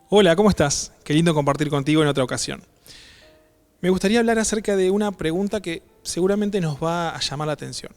Hola, ¿cómo estás? Qué lindo compartir contigo en otra ocasión. Me gustaría hablar acerca de una pregunta que seguramente nos va a llamar la atención.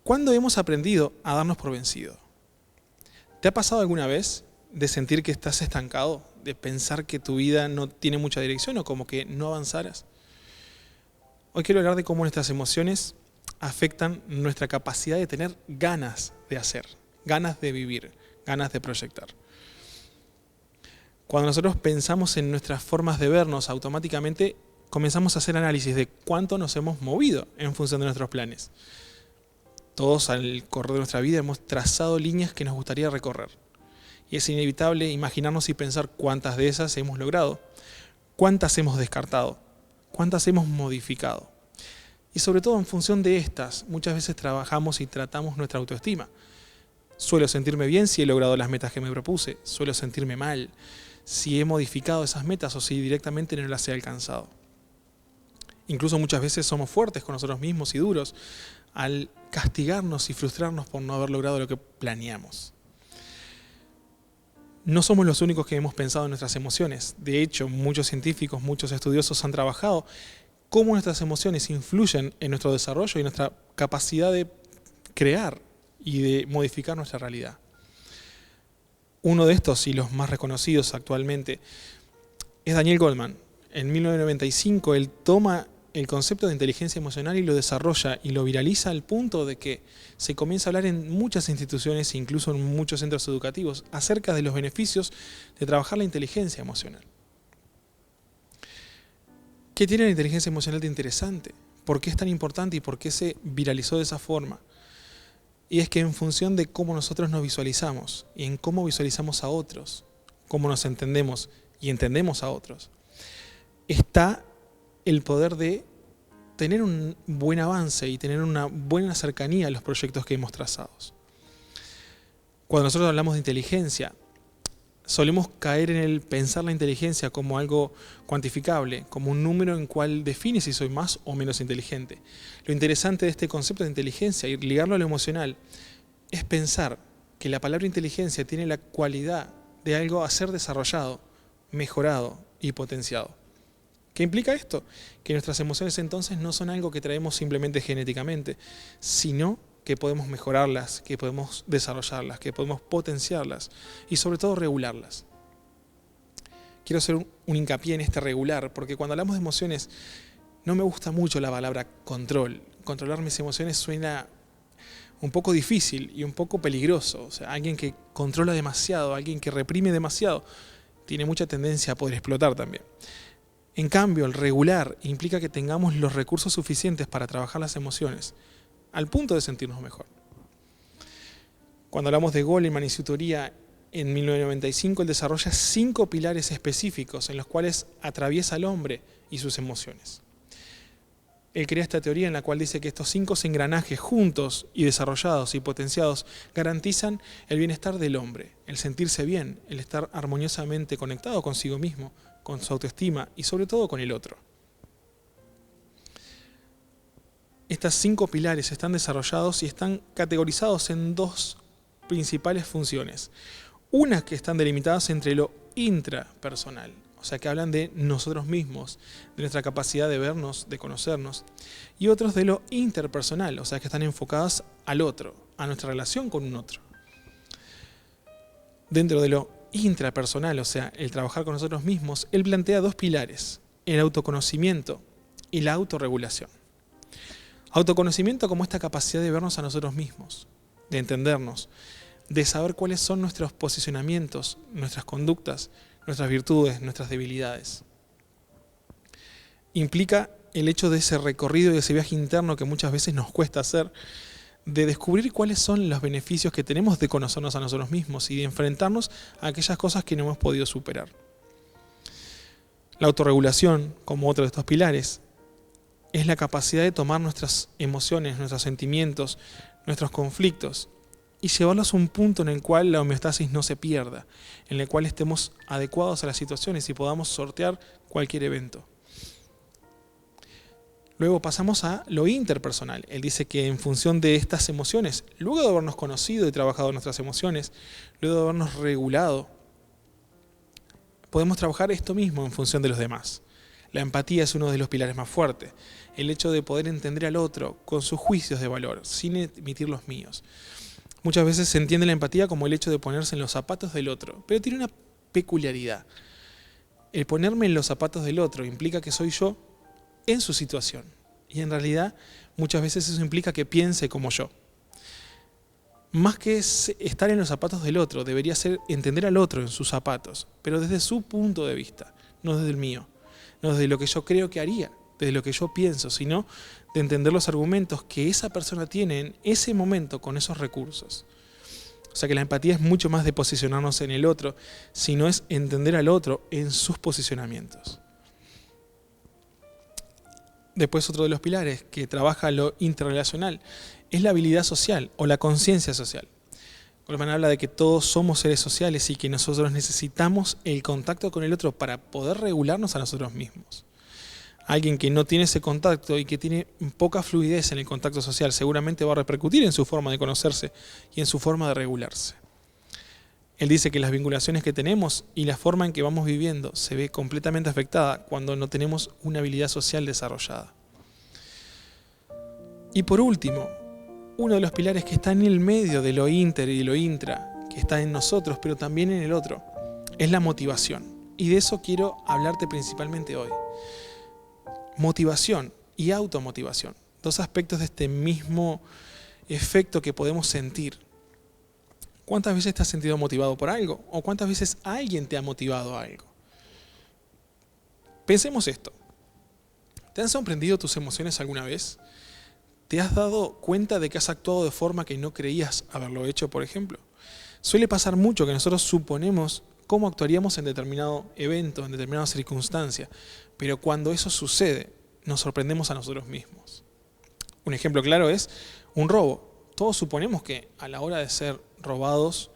¿Cuándo hemos aprendido a darnos por vencido? ¿Te ha pasado alguna vez de sentir que estás estancado? ¿De pensar que tu vida no tiene mucha dirección o como que no avanzaras? Hoy quiero hablar de cómo nuestras emociones afectan nuestra capacidad de tener ganas de hacer, ganas de vivir, ganas de proyectar. Cuando nosotros pensamos en nuestras formas de vernos, automáticamente comenzamos a hacer análisis de cuánto nos hemos movido en función de nuestros planes. Todos al correr de nuestra vida hemos trazado líneas que nos gustaría recorrer. Y es inevitable imaginarnos y pensar cuántas de esas hemos logrado, cuántas hemos descartado, cuántas hemos modificado. Y sobre todo en función de estas, muchas veces trabajamos y tratamos nuestra autoestima. Suelo sentirme bien si he logrado las metas que me propuse, suelo sentirme mal si he modificado esas metas o si directamente no las he alcanzado. Incluso muchas veces somos fuertes con nosotros mismos y duros al castigarnos y frustrarnos por no haber logrado lo que planeamos. No somos los únicos que hemos pensado en nuestras emociones. De hecho, muchos científicos, muchos estudiosos han trabajado cómo nuestras emociones influyen en nuestro desarrollo y nuestra capacidad de crear y de modificar nuestra realidad. Uno de estos, y los más reconocidos actualmente, es Daniel Goleman. En 1995 él toma el concepto de inteligencia emocional y lo desarrolla y lo viraliza al punto de que se comienza a hablar en muchas instituciones, incluso en muchos centros educativos, acerca de los beneficios de trabajar la inteligencia emocional. ¿Qué tiene la inteligencia emocional de interesante? ¿Por qué es tan importante y por qué se viralizó de esa forma? Y es que en función de cómo nosotros nos visualizamos y en cómo visualizamos a otros, cómo nos entendemos y entendemos a otros, está el poder de tener un buen avance y tener una buena cercanía a los proyectos que hemos trazado. Cuando nosotros hablamos de inteligencia, solemos caer en el pensar la inteligencia como algo cuantificable, como un número en cual define si soy más o menos inteligente. Lo interesante de este concepto de inteligencia y ligarlo a lo emocional es pensar que la palabra inteligencia tiene la cualidad de algo a ser desarrollado, mejorado y potenciado. ¿Qué implica esto? Que nuestras emociones entonces no son algo que traemos simplemente genéticamente, sino que podemos mejorarlas, que podemos desarrollarlas, que podemos potenciarlas y sobre todo regularlas. Quiero hacer un hincapié en este regular, porque cuando hablamos de emociones no me gusta mucho la palabra control. Controlar mis emociones suena un poco difícil y un poco peligroso. O sea, alguien que controla demasiado, alguien que reprime demasiado, tiene mucha tendencia a poder explotar también. En cambio, el regular implica que tengamos los recursos suficientes para trabajar las emociones, al punto de sentirnos mejor. Cuando hablamos de Goleman y su teoría, en 1995 él desarrolla 5 pilares específicos en los cuales atraviesa al hombre y sus emociones. Él crea esta teoría en la cual dice que estos 5 engranajes juntos y desarrollados y potenciados garantizan el bienestar del hombre, el sentirse bien, el estar armoniosamente conectado consigo mismo, con su autoestima y sobre todo con el otro. Estas 5 pilares están desarrollados y están categorizados en 2 principales funciones. Unas que están delimitadas entre lo intrapersonal, o sea que hablan de nosotros mismos, de nuestra capacidad de vernos, de conocernos, y otros de lo interpersonal, o sea que están enfocadas al otro, a nuestra relación con un otro. Dentro de lo intrapersonal, o sea, el trabajar con nosotros mismos, él plantea 2 pilares, el autoconocimiento y la autorregulación. Autoconocimiento como esta capacidad de vernos a nosotros mismos, de entendernos, de saber cuáles son nuestros posicionamientos, nuestras conductas, nuestras virtudes, nuestras debilidades. Implica el hecho de ese recorrido y de ese viaje interno que muchas veces nos cuesta hacer, de descubrir cuáles son los beneficios que tenemos de conocernos a nosotros mismos y de enfrentarnos a aquellas cosas que no hemos podido superar. La autorregulación, como otro de estos pilares, es la capacidad de tomar nuestras emociones, nuestros sentimientos, nuestros conflictos y llevarlos a un punto en el cual la homeostasis no se pierda, en el cual estemos adecuados a las situaciones y podamos sortear cualquier evento. Luego pasamos a lo interpersonal. Él dice que en función de estas emociones, luego de habernos conocido y trabajado nuestras emociones, luego de habernos regulado, podemos trabajar esto mismo en función de los demás. La empatía es uno de los pilares más fuertes. El hecho de poder entender al otro con sus juicios de valor, sin emitir los míos. Muchas veces se entiende la empatía como el hecho de ponerse en los zapatos del otro, pero tiene una peculiaridad. El ponerme en los zapatos del otro implica que soy yo en su situación. Y en realidad muchas veces eso implica que piense como yo. Más que estar en los zapatos del otro, debería ser entender al otro en sus zapatos, pero desde su punto de vista, no desde el mío, no desde lo que yo creo que haría, desde lo que yo pienso, sino de entender los argumentos que esa persona tiene en ese momento con esos recursos. O sea que la empatía es mucho más de posicionarnos en el otro, sino es entender al otro en sus posicionamientos. Después otro de los pilares que trabaja lo interrelacional es la habilidad social o la conciencia social. Goleman habla de que todos somos seres sociales y que nosotros necesitamos el contacto con el otro para poder regularnos a nosotros mismos. Alguien que no tiene ese contacto y que tiene poca fluidez en el contacto social seguramente va a repercutir en su forma de conocerse y en su forma de regularse. Él dice que las vinculaciones que tenemos y la forma en que vamos viviendo se ve completamente afectada cuando no tenemos una habilidad social desarrollada. Y por último, uno de los pilares que está en el medio de lo inter y de lo intra, que está en nosotros pero también en el otro, es la motivación. Y de eso quiero hablarte principalmente hoy. Motivación y automotivación, dos aspectos de este mismo efecto que podemos sentir. ¿Cuántas veces te has sentido motivado por algo? ¿O cuántas veces alguien te ha motivado a algo? Pensemos esto. ¿Te han sorprendido tus emociones alguna vez? ¿Te has dado cuenta de que has actuado de forma que no creías haberlo hecho, por ejemplo? Suele pasar mucho que nosotros suponemos cómo actuaríamos en determinado evento, en determinada circunstancia, pero cuando eso sucede, nos sorprendemos a nosotros mismos. Un ejemplo claro es un robo. Todos suponemos que a la hora de ser robados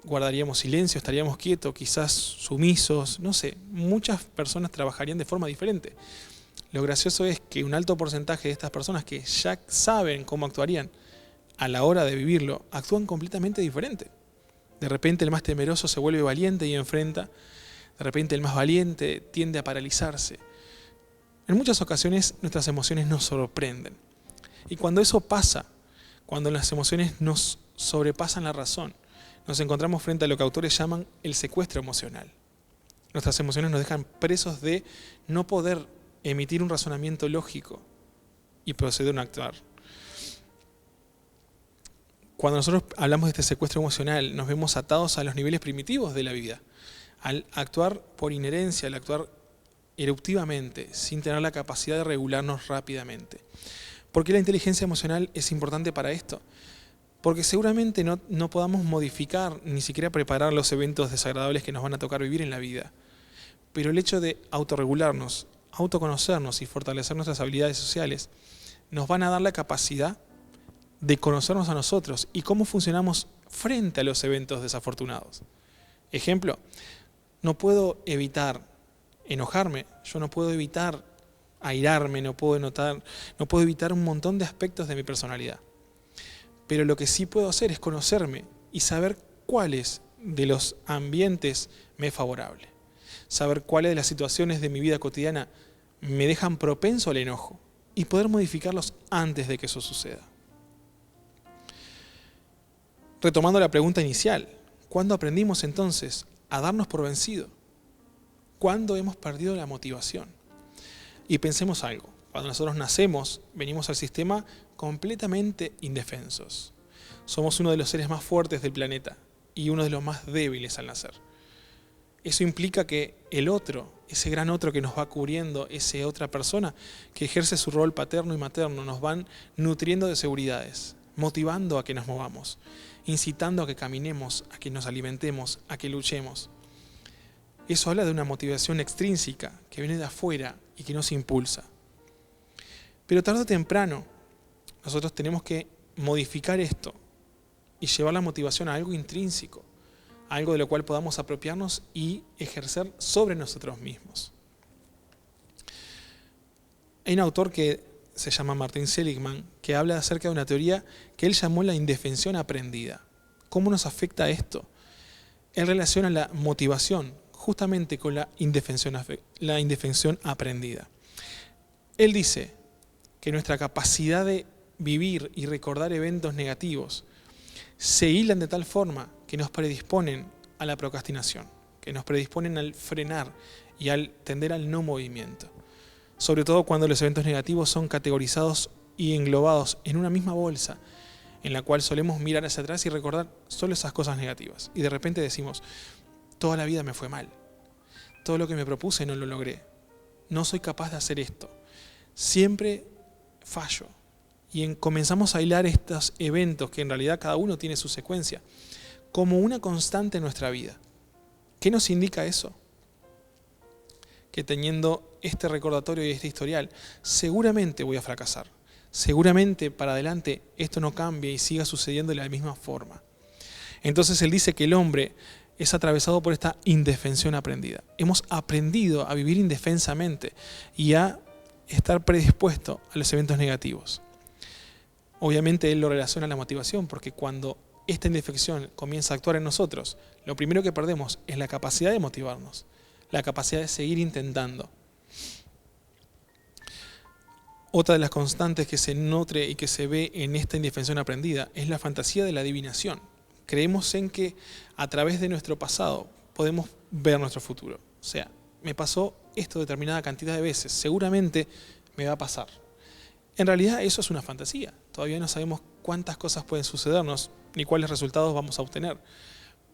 guardaríamos silencio, estaríamos quietos, quizás sumisos, no sé, muchas personas trabajarían de forma diferente. Lo gracioso es que un alto porcentaje de estas personas que ya saben cómo actuarían a la hora de vivirlo, actúan completamente diferente. De repente el más temeroso se vuelve valiente y enfrenta, de repente el más valiente tiende a paralizarse. En muchas ocasiones nuestras emociones nos sorprenden. Y cuando eso pasa, cuando las emociones nos sobrepasan la razón, nos encontramos frente a lo que autores llaman el secuestro emocional. Nuestras emociones nos dejan presos de no poder emitir un razonamiento lógico y proceder a actuar. Cuando nosotros hablamos de este secuestro emocional, nos vemos atados a los niveles primitivos de la vida, al actuar por inherencia, al actuar eruptivamente, sin tener la capacidad de regularnos rápidamente. ¿Por qué la inteligencia emocional es importante para esto? Porque seguramente no podamos modificar, ni siquiera preparar los eventos desagradables que nos van a tocar vivir en la vida. Pero el hecho de autorregularnos, autoconocernos y fortalecer nuestras habilidades sociales, nos van a dar la capacidad de conocernos a nosotros y cómo funcionamos frente a los eventos desafortunados. Ejemplo, no puedo evitar enojarme, yo no puedo evitar airarme, no puedo evitar un montón de aspectos de mi personalidad. Pero lo que sí puedo hacer es conocerme y saber cuáles de los ambientes me es favorable. Saber cuáles de las situaciones de mi vida cotidiana me dejan propenso al enojo y poder modificarlos antes de que eso suceda. Retomando la pregunta inicial, ¿cuándo aprendimos entonces a darnos por vencido? ¿Cuándo hemos perdido la motivación? Y pensemos algo, cuando nosotros nacemos, venimos al sistema completamente indefensos. Somos uno de los seres más fuertes del planeta y uno de los más débiles al nacer. Eso implica que el otro, ese gran otro que nos va cubriendo, esa otra persona que ejerce su rol paterno y materno, nos van nutriendo de seguridades, motivando a que nos movamos, incitando a que caminemos, a que nos alimentemos, a que luchemos. Eso habla de una motivación extrínseca que viene de afuera y que nos impulsa. Pero tarde o temprano, nosotros tenemos que modificar esto y llevar la motivación a algo intrínseco, a algo de lo cual podamos apropiarnos y ejercer sobre nosotros mismos. Hay un autor que se llama Martin Seligman, que habla acerca de una teoría que él llamó la indefensión aprendida. ¿Cómo nos afecta esto? Él relaciona la motivación justamente con la indefensión aprendida. Él dice que nuestra capacidad de vivir y recordar eventos negativos se hilan de tal forma que nos predisponen a la procrastinación, que nos predisponen al frenar y al tender al no movimiento. Sobre todo cuando los eventos negativos son categorizados y englobados en una misma bolsa, en la cual solemos mirar hacia atrás y recordar solo esas cosas negativas. Y de repente decimos, toda la vida me fue mal, todo lo que me propuse no lo logré, no soy capaz de hacer esto, siempre fallo. Y comenzamos a hilar estos eventos, que en realidad cada uno tiene su secuencia, como una constante en nuestra vida. ¿Qué nos indica eso? Que teniendo este recordatorio y este historial, seguramente voy a fracasar. Seguramente para adelante esto no cambie y siga sucediendo de la misma forma. Entonces él dice que el hombre es atravesado por esta indefensión aprendida. Hemos aprendido a vivir indefensamente y a estar predispuesto a los eventos negativos. Obviamente él lo relaciona a la motivación, porque cuando esta indefensión comienza a actuar en nosotros, lo primero que perdemos es la capacidad de motivarnos, la capacidad de seguir intentando. Otra de las constantes que se nutre y que se ve en esta indefensión aprendida es la fantasía de la adivinación. Creemos en que a través de nuestro pasado podemos ver nuestro futuro. O sea, me pasó esto determinada cantidad de veces, seguramente me va a pasar. En realidad eso es una fantasía. Todavía no sabemos cuántas cosas pueden sucedernos ni cuáles resultados vamos a obtener.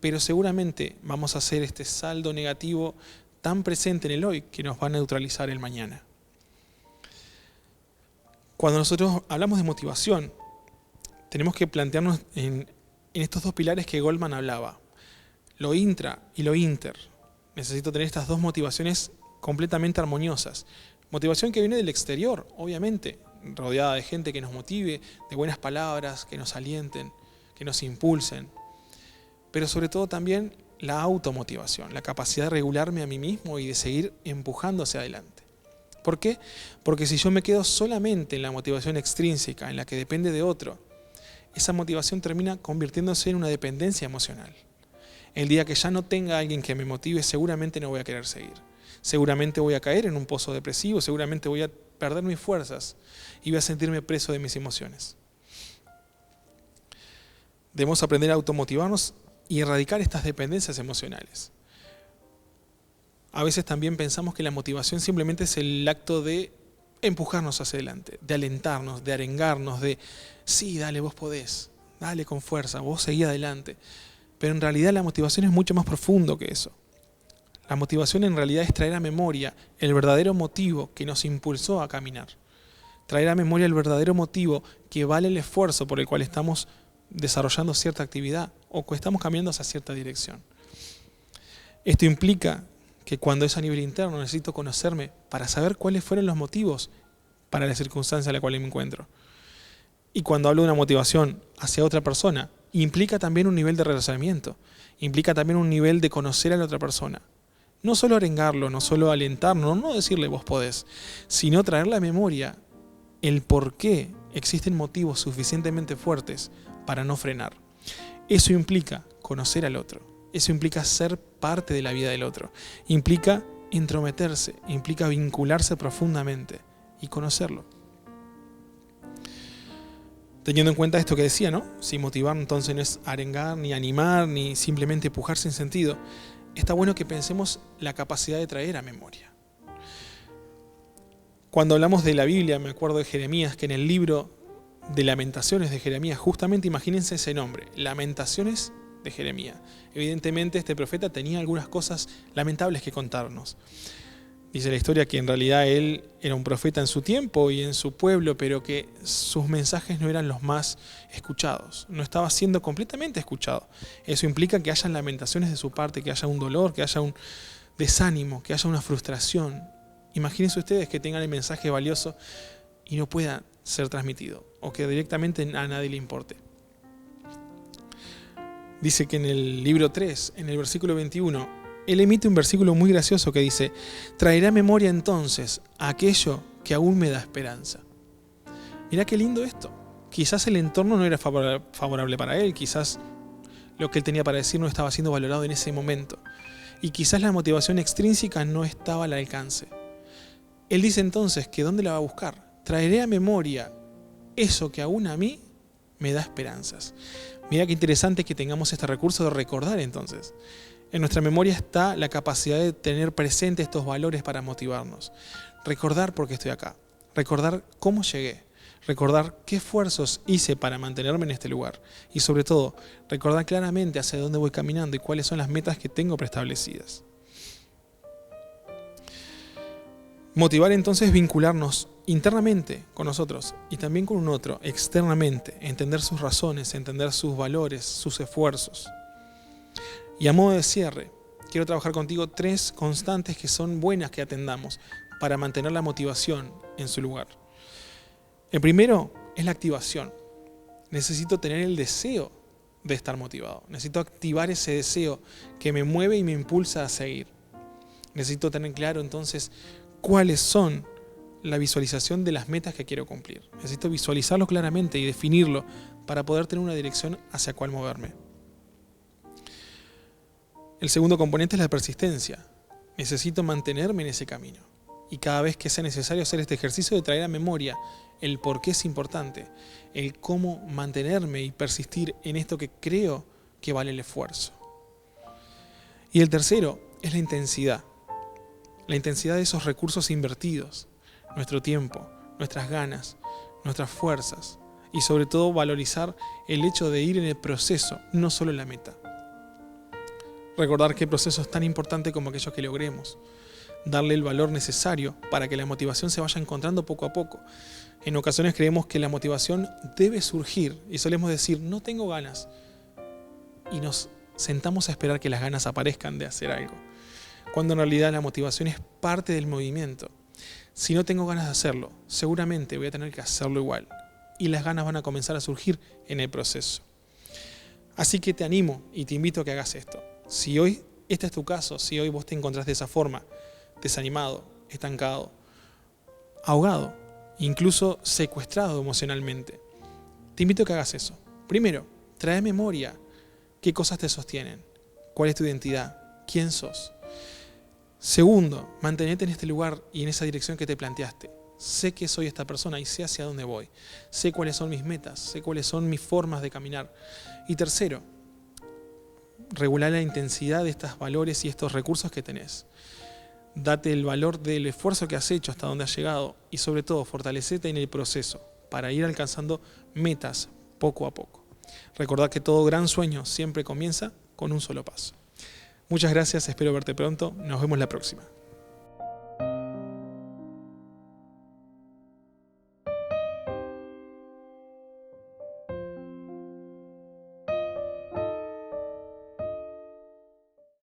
Pero seguramente vamos a hacer este saldo negativo tan presente en el hoy que nos va a neutralizar el mañana. Cuando nosotros hablamos de motivación, tenemos que plantearnos en estos dos pilares que Goldman hablaba, lo intra y lo inter. Necesito tener estas dos motivaciones completamente armoniosas. Motivación que viene del exterior, obviamente, rodeada de gente que nos motive, de buenas palabras, que nos alienten, que nos impulsen. Pero sobre todo también la automotivación, la capacidad de regularme a mí mismo y de seguir empujando hacia adelante. ¿Por qué? Porque si yo me quedo solamente en la motivación extrínseca, en la que depende de otro, esa motivación termina convirtiéndose en una dependencia emocional. El día que ya no tenga alguien que me motive, seguramente no voy a querer seguir. Seguramente voy a caer en un pozo depresivo, seguramente voy a perder mis fuerzas y voy a sentirme preso de mis emociones. Debemos aprender a automotivarnos y erradicar estas dependencias emocionales. A veces también pensamos que la motivación simplemente es el acto de empujarnos hacia adelante, de alentarnos, de arengarnos, de sí, dale, vos podés, dale con fuerza, vos seguí adelante. Pero en realidad la motivación es mucho más profundo que eso. La motivación en realidad es traer a memoria el verdadero motivo que nos impulsó a caminar. Traer a memoria el verdadero motivo que vale el esfuerzo por el cual estamos desarrollando cierta actividad o que estamos caminando hacia cierta dirección. Esto implica que cuando es a nivel interno necesito conocerme para saber cuáles fueron los motivos para la circunstancia en la cual me encuentro. Y cuando hablo de una motivación hacia otra persona, implica también un nivel de relacionamiento, implica también un nivel de conocer a la otra persona. No solo arengarlo, no solo alentarlo, no decirle vos podés, sino traer la memoria el por qué existen motivos suficientemente fuertes para no frenar. Eso implica conocer al otro. Eso implica ser parte de la vida del otro. Implica entrometerse, implica vincularse profundamente y conocerlo. Teniendo en cuenta esto que decía, ¿no? Si motivar entonces no es arengar, ni animar, ni simplemente empujar sin sentido, está bueno que pensemos la capacidad de traer a memoria. Cuando hablamos de la Biblia, me acuerdo de Jeremías, que en el libro de Lamentaciones de Jeremías, justamente imagínense ese nombre, Lamentaciones de Jeremías. Evidentemente este profeta tenía algunas cosas lamentables que contarnos. Dice la historia que en realidad él era un profeta en su tiempo y en su pueblo, pero que sus mensajes no eran los más escuchados. No estaba siendo completamente escuchado. Eso implica que haya lamentaciones de su parte, que haya un dolor, que haya un desánimo, que haya una frustración. Imagínense ustedes que tengan el mensaje valioso y no pueda ser transmitido, o que directamente a nadie le importe. Dice que en el libro 3, en el versículo 21, él emite un versículo muy gracioso que dice: traerá memoria entonces aquello que aún me da esperanza. Mirá qué lindo esto. Quizás el entorno no era favorable para él, quizás lo que él tenía para decir no estaba siendo valorado en ese momento. y quizás la motivación extrínseca no estaba al alcance. Él dice entonces que ¿dónde la va a buscar? Traeré a memoria eso que aún a mí me da esperanzas. Mira qué interesante que tengamos este recurso de recordar entonces. En nuestra memoria está la capacidad de tener presente estos valores para motivarnos. Recordar por qué estoy acá. Recordar cómo llegué. Recordar qué esfuerzos hice para mantenerme en este lugar. Y sobre todo, recordar claramente hacia dónde voy caminando y cuáles son las metas que tengo preestablecidas. Motivar entonces es vincularnos internamente con nosotros y también con un otro, externamente, entender sus razones, entender sus valores, sus esfuerzos. Y a modo de cierre, quiero trabajar contigo 3 constantes que son buenas que atendamos para mantener la motivación en su lugar. El primero es la activación. Necesito tener el deseo de estar motivado. Necesito activar ese deseo que me mueve y me impulsa a seguir. Necesito tener claro entonces cuáles son la visualización de las metas que quiero cumplir. Necesito visualizarlo claramente y definirlo para poder tener una dirección hacia cuál moverme. El segundo componente es la persistencia. Necesito mantenerme en ese camino. Y cada vez que sea necesario hacer este ejercicio de traer a memoria el por qué es importante, el cómo mantenerme y persistir en esto que creo que vale el esfuerzo. Y el tercero es la intensidad. La intensidad de esos recursos invertidos, nuestro tiempo, nuestras ganas, nuestras fuerzas y sobre todo valorizar el hecho de ir en el proceso, no solo en la meta. Recordar que el proceso es tan importante como aquello que logremos. Darle el valor necesario para que la motivación se vaya encontrando poco a poco. En ocasiones creemos que la motivación debe surgir y solemos decir, no tengo ganas. Y nos sentamos a esperar que las ganas aparezcan de hacer algo. Cuando en realidad la motivación es parte del movimiento. Si no tengo ganas de hacerlo, seguramente voy a tener que hacerlo igual. Y las ganas van a comenzar a surgir en el proceso. Así que te animo y te invito a que hagas esto. Si hoy este es tu caso, si hoy vos te encontrás de esa forma, desanimado, estancado, ahogado, incluso secuestrado emocionalmente, te invito a que hagas eso. Primero, trae a memoria qué cosas te sostienen, cuál es tu identidad, quién sos. Segundo, mantenete en este lugar y en esa dirección que te planteaste. Sé que soy esta persona y sé hacia dónde voy. Sé cuáles son mis metas, sé cuáles son mis formas de caminar. Y tercero, regular la intensidad de estos valores y estos recursos que tenés. Date el valor del esfuerzo que has hecho hasta donde has llegado y sobre todo fortalecete en el proceso para ir alcanzando metas poco a poco. Recordad que todo gran sueño siempre comienza con un solo paso. Muchas gracias, espero verte pronto. Nos vemos la próxima.